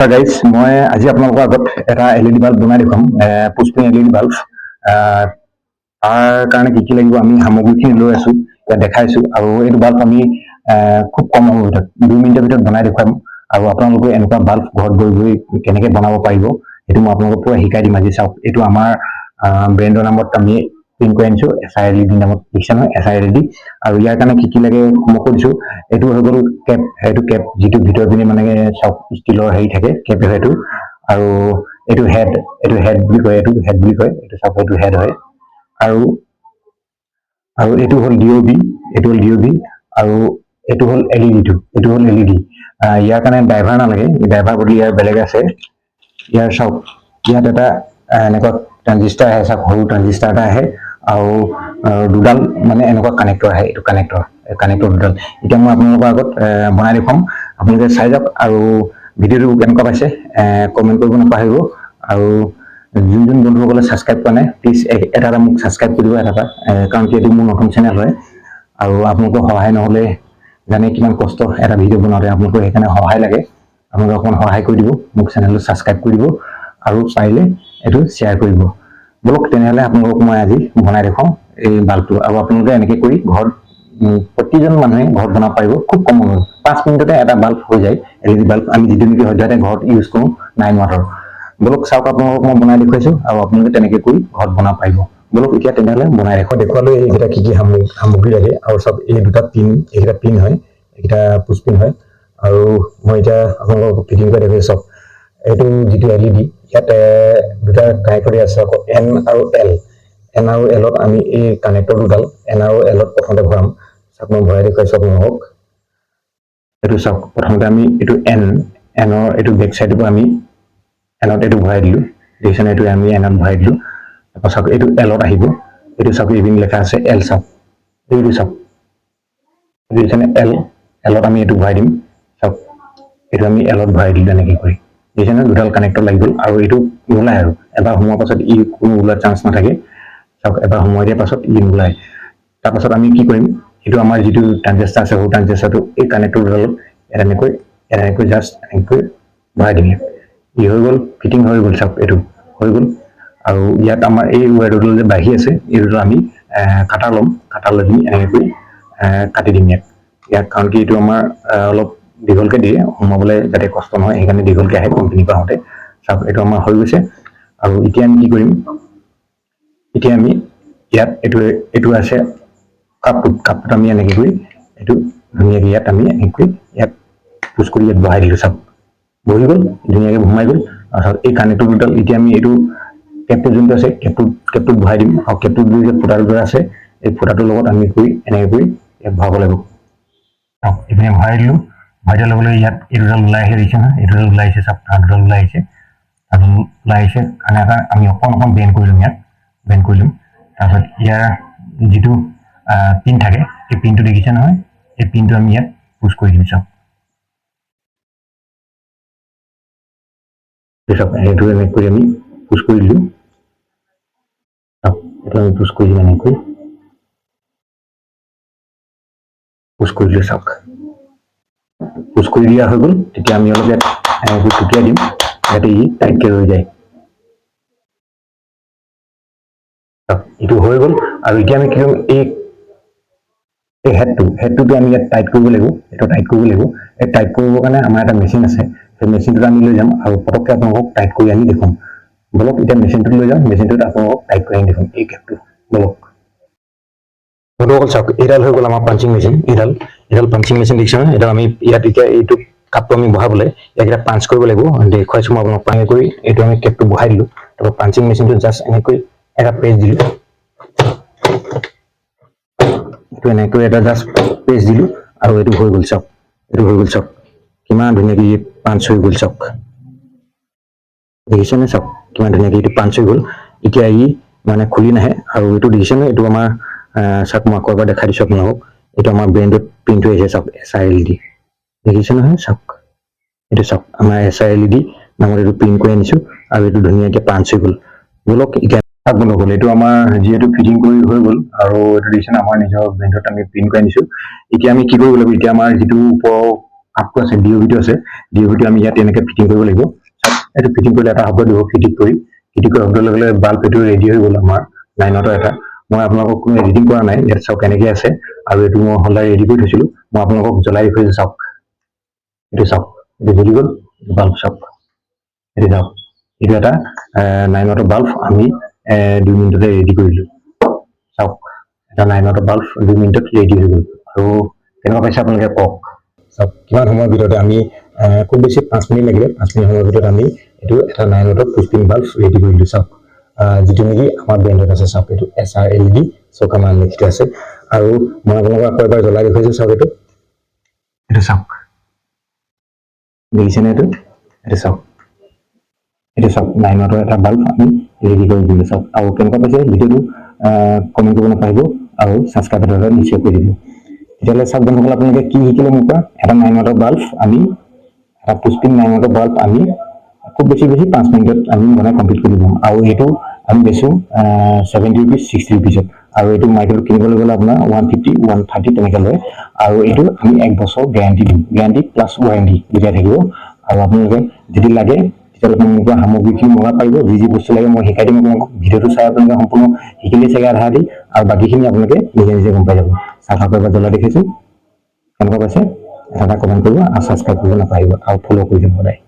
guys মই আজি আপোনালোকৰ আগত এটা LED বাল্ব বনাই দেখুৱাম পুষ্পিং LED বাল্ব তাৰ কাৰণে কি লাগিব আমি সামগ্ৰীখিনি লৈ আছো ইয়াত দেখাইছো আৰু এইটো বাল্ব আমি খুব কম সময়ৰ ভিতৰত 2 মিনিটৰ ভিতৰত বনাই দেখুৱাম আৰু আপোনালোকে এনেকুৱা বাল্ব ঘৰত গৈ গৈ কেনেকৈ বনাব পাৰিব সেইটো মই আপোনালোকক পুৰা শিকাই দিম আজি চাওক এইটো আমাৰ ব্ৰেণ্ডৰ নামত আমি প্ৰিণ্ট কৰি আনিছো SILED নামত লিখা নহয় SILED আৰু ইয়াৰ কাৰণে কি লাগে মই কৈ দিছো এইটো হৈ গ'ল কেপ সেইটো কেপ যিটো ভিতৰ পিনে মানে চাওক ষ্টিলৰ হেৰি থাকে কেপ সেইটো আৰু এইটো হেড বুলি কয় এইটো চাওক এইটো হেড হয় আৰু আৰু এইটো হ'ল DOB আৰু এইটো হ'ল LED ইয়াৰ কাৰণে ড্ৰাইভাৰ নালাগে ড্ৰাইভাৰ বুলি ইয়াৰ বেলেগ আছে ইয়াৰ চাওক ইয়াত এটা এনেকুৱা ট্ৰানজিষ্টাৰ আহে চাওক সৰু ট্ৰানজিষ্টাৰ এটা আহে আৰু দুডাল মানে এনেকুৱা কানেক্টৰ আহে এইটো কানেক্টৰ দুডাল এতিয়া মই আপোনালোকৰ আগত বনাই দেখুৱাম আপোনালোকে চাই যাওক আৰু ভিডিঅ'টো কেনেকুৱা পাইছে কমেণ্ট কৰিব নাপাহৰিব আৰু যোন বন্ধুসকলে ছাবস্ক্ৰাইব কৰা নাই প্লিজ এটা মোক ছাবস্ক্ৰাইব কৰিব এটা কাৰণ কি এইটো মোৰ নতুন চেনেল হয় আৰু আপোনালোকৰ সহায় নহ'লে জানে কিমান কষ্ট এটা ভিডিঅ' বনাওঁতে আপোনালোকৰ সেইকাৰণে সহায় লাগে আপোনালোকে অকণমান সহায় কৰি দিব মোক চেনেলটো ছাবস্ক্ৰাইব কৰি দিব আৰু পাৰিলে এইটো শ্বেয়াৰ কৰিব বলক তেনেহ'লে আপোনালোকক মই আজি বনাই দেখুৱাম এই বাল্বটো আৰু আপোনালোকে এনেকৈ কৰি ঘৰত প্ৰতিজন মানুহে ঘৰত বনাব পাৰিব খুব কম সময় 5 মিনিটতে এটা বাল্ব হৈ যায় LED বাল্ব আমি যিটো নেকি সদ্যহতে ঘৰত ইউজ কৰোঁ 9 ৱাটৰ বলক চাওক আপোনালোকক মই বনাই দেখুৱাইছো আৰু আপোনালোকে তেনেকৈ কৰি ঘৰত বনাব পাৰিব বলক এতিয়া তেনেহ'লে বনাই দেখুৱালৈ এইকেইটা কি কি সামগ্ৰী লাগে আৰু চাওক এই দুটা পিন এইকেইটা পিন হয় এইকেইটা পুষ্পিন হয় আৰু মই এতিয়া আপোনালোকক ফিটিং কৰি দেখুৱাইছো চাওক এইটো যিটো LED ইয়াত দুটা কানেক্টৰ আছে আকৌ N আৰু L ত আমি এই কানেক্টৰ দুডাল N আৰু L ত প্ৰথমতে ভৰাম চাওক মই ভৰাই দেখুৱাইছো আপোনালোকক এইটো চাওক প্ৰথমতে আমি এইটো N ৰ এইটো বেক চাইডৰ পৰা আমি N ত এইটো ভৰাই দিলোঁ দেখিছেনে এইটো আমি N ত ভৰাই দিলোঁ তাৰপৰা চাওক এইটো L ত আহিব এইটো চাওক ইভিন লেখা আছে L চাওক এইটো চাওক দেখিছেনে L ত আমি এইটো ভৰাই দিম চাওক এইটো আমি L ত ভৰাই দিলোঁ এনেকৈ কৰি দেখিছেনে দুডাল কানেক্টৰ লাগি গ'ল আৰু এইটো নোলায় আৰু এবাৰ সোমোৱাৰ পাছত ই কোনো ওলোৱাৰ চান্স নাথাকে চাওক এবাৰ সোমোৱাই দিয়াৰ পাছত ই নোলায় তাৰপাছত আমি কি কৰিম এইটো আমাৰ যিটো ট্ৰানজিষ্টাৰ আছে সৰু ট্ৰানজিষ্টাৰটো এই কানেক্টৰ দুডালত এনেকৈ জাষ্ট এনেকৈ ভৰাই দিম ই হৈ গ'ল ফিটিং হৈ গ'ল চাওক এইটো হৈ গ'ল আৰু ইয়াত আমাৰ এই ৱায়াৰ দুডাল যে বাঢ়ি আছে এই দুডাল আমি কাটাৰ লৈ পিনি এনেকৈ কাটি দিম ইয়াক কাৰণ কি এইটো আমাৰ অলপ দীঘলকৈ দিয়ে সোমাবলৈ যাতে কষ্ট নহয় সেইকাৰণে দীঘলকৈ আহে কোম্পানীৰ পৰা আহোঁতে চাওক এইটো আমাৰ হৈ গৈছে আৰু এতিয়া আমি কি কৰিম এতিয়া আমি ইয়াত এইটো আছে কাপটোত আমি এনেকৈ কৰি এইটো ধুনীয়াকৈ ইয়াত আমি এনেকৈ ইয়াত পুছ কৰি ইয়াত বহাই দিলোঁ চাওক বহি গ'ল ধুনীয়াকৈ সোমাই গ'ল আৰু এই কানেক্টৰ দুডাল এতিয়া আমি এইটো কেপটো যোনটো আছে কেপটোত বহাই দিম আৰু কেপটোত যে ফুটা দুটা আছে এই ফুটাটোৰ লগত আমি এনেকৈ কৰি ইয়াত ভৰাব লাগিব এইপিনে ভৰাই দিলোঁ ভৰাই দিয়াৰ লগে লগে ইয়াত এই দুডাল ওলাই আহি দেখিছে নহয় এই দুডাল ওলাই আহিছে চাওক দুডাল ওলাই আহিছে কাৰণে আমি অকণ বেণ্ড কৰি ল'ম তাৰপিছত ইয়াৰ যিটো পিন থাকে এই পিনটো দেখিছে নহয় এই পিনটো আমি ইয়াত পুছ কৰি দিম চাওক এইটো এনেকৈ কৰি আমি পুছ কৰি দিলোঁ এইটো আমি পুছ কৰি দিম এনেকৈ পুছ কৰি দিলোঁ চাওক পুছ কৰি দিয়া হৈ গ'ল তেতিয়া আমি অলপ ইয়াত এনেকৈ টুকিয়াই দিম যাতে ই টাইটকৈ ৰৈ যায় এইটো হৈ গ'ল আৰু এতিয়া আমি কি কৰিম এই হেডটোতো আমি ইয়াত টাইট কৰিব লাগিব এইটো টাইট কৰিব লাগিব এই টাইট কৰিবৰ কাৰণে আমাৰ এটা মেচিন আছে সেই মেচিনটোত আমি লৈ যাম আৰু পটককৈ আপোনালোকক টাইট কৰি আনি দেখুৱাম বলক এতিয়া মেচিনটোত লৈ যাম মেচিনটোত আপোনালোকক টাইট কৰি আনি দেখুৱাম এই কেপটো বলক বন্ধুসকল চাওক এইডাল হৈ গ'ল আমাৰ পাঞ্চিং মেচিন এইডাল পাঞ্চিং মেচিন দেখিছে নহয় এইডাল আমি ইয়াত এতিয়া এইটো কাপটো আমি বহাবলৈ ইয়াক এতিয়া পাঞ্চ কৰিব লাগিব দেখুৱাইছোঁ মই আপোনাক পানী কৰি এইটো আমি কেপটো বহাই দিলোঁ তাৰপৰা পাঞ্চিং মেচিনটো জাষ্ট এনেকৈ এটা পেজ দিলোঁ এইটো এনেকৈ এটা জাষ্ট পেজ দিলোঁ আৰু এইটো হৈ গ'ল চাওক কিমান ধুনীয়াকৈ পাঞ্চ হৈ গ'ল চাওক দেখিছেনে চাওক কিমান ধুনীয়াকৈ এইটো পাঞ্চ হৈ গ'ল এতিয়া ই মানে খুলি নাহে আৰু এইটো দেখিছেনে এইটো আমাৰ চাওক মই আকৌ এবাৰ দেখাই দিছোঁ আপোনালোকক এইটো আমাৰ ব্ৰেণ্ডত প্ৰিণ্ট হৈ আহিছে চাওক SILED দেখিছে নহয় চাওক এইটো চাওক আমাৰ SILED নামৰ এইটো প্ৰিণ্ট কৰি আনিছোঁ আৰু এইটো ধুনীয়াকৈ পাঞ্চ হৈ গ'ল বলক এতিয়া বন্ধুসকল এইটো আমাৰ যিহেতু ফিটিং কৰি হৈ গ'ল আৰু এইটো দেখিছে আমাৰ নিজৰ ব্ৰেণ্ডত আমি প্ৰিণ্ট কৰি আনিছোঁ এতিয়া আমি কি কৰিব লাগিব এতিয়া আমাৰ যিটো ওপৰৰ আপটো আছে ডিঅ'ভিটো আছে ডিঅ'ভিটো আমি ইয়াত এনেকৈ ফিটিং কৰিব লাগিব এইটো ফিটিং কৰিলে এটা শব্দ দিব ফিটিং কৰি শব্দ লগে লগে বাল্ব এইটো ৰেডি হৈ গ'ল আমাৰ 9 এটা মই আপোনালোকক কোনো এডিটিং কৰা নাই ইয়াত চাওক কেনেকৈ আছে আৰু এইটো মই হলদাৰ ৰেডি কৰি থৈছিলোঁ মই আপোনালোকক জ্বলাই দেখুৱাইছোঁ চাওক এইটো জ্বলি গ'ল বাল্ব চাওক এইটো চাওক এইটো এটা 9 বাল্ব আমি 2 মিনিটতে ৰেডি কৰিলোঁ চাওক এটা 9 বাল্ব 2 মিনিটত ৰেডি হৈ গ'ল আৰু কেনেকুৱা পাইছে আপোনালোকে কওক চাওক কিমান সময়ৰ ভিতৰতে আমি খুব বেছি 5 মিনিট লাগিলে 5 মিনিট সময়ৰ ভিতৰত আমি এইটো এটা 9 পুষ্পিং বাল্ব ৰেডি কৰিলোঁ চাওক যিটো নেকি আমাৰ ব্ৰেণ্ডত আছে চাওক এইটো SR LED চাওক আমাৰ লিখিত আছে আৰু মই আপোনালোকক আকৌ এবাৰ জ্বলাই দেখুৱাইছোঁ চাওক এইটো চাওক দেখিছেনে এইটো চাওক 9 এটা বাল্ব আমি ৰেডি কৰি দিলোঁ চাওক আৰু কেনেকুৱা পাইছে ভিডিঅ'টো কমেণ্ট কৰিব নাপাহৰিব আৰু ছাবস্ক্ৰাইব বাটনটো নিশ্চয় কৰি দিব তেতিয়াহ'লে চাওক বন্ধুসকল আপোনালোকে কি শিকিলে মোৰ পৰা এটা 9 বাল্ব আমি এটা পুষ্পিং 9 বাল্ব আমি খুব বেছি 5 মিনিটত আমি বনাই কমপ্লিট কৰি দিম আৰু এইটো আমি বেচোঁ 70 ৰুপিজ 60 ৰুপিজত আৰু এইটো মাৰ্কেটত কিনিবলৈ গ'লে আপোনাৰ 150 130 তেনেকৈ লয় আৰু এইটো আমি 1 বছৰ গেৰাণ্টি দিম গেৰাণ্টি প্লাছ ৱাৰেণ্টি দুটাই থাকিব আৰু আপোনালোকে যদি লাগে তেতিয়াহ'লে আপোনালোকে সামগ্ৰীখিনি মগাব পাৰিব যি বস্তু লাগে মই শিকাই দিম আপোনালোকক ভিডিঅ'টো চাই আপোনালোকে সম্পূৰ্ণ শিকিলে চাগে আধা আধি আৰু বাকীখিনি আপোনালোকে নিজে গম পাই যাব চাওক এবাৰ জ্বলাই দেখিছোঁ কেনেকুৱা পাইছে এটা কমেণ্ট কৰিব আৰু ছাবস্ক্ৰাইব কৰিব নাপাহৰিব আৰু ফ'ল' কৰি দিব সদায়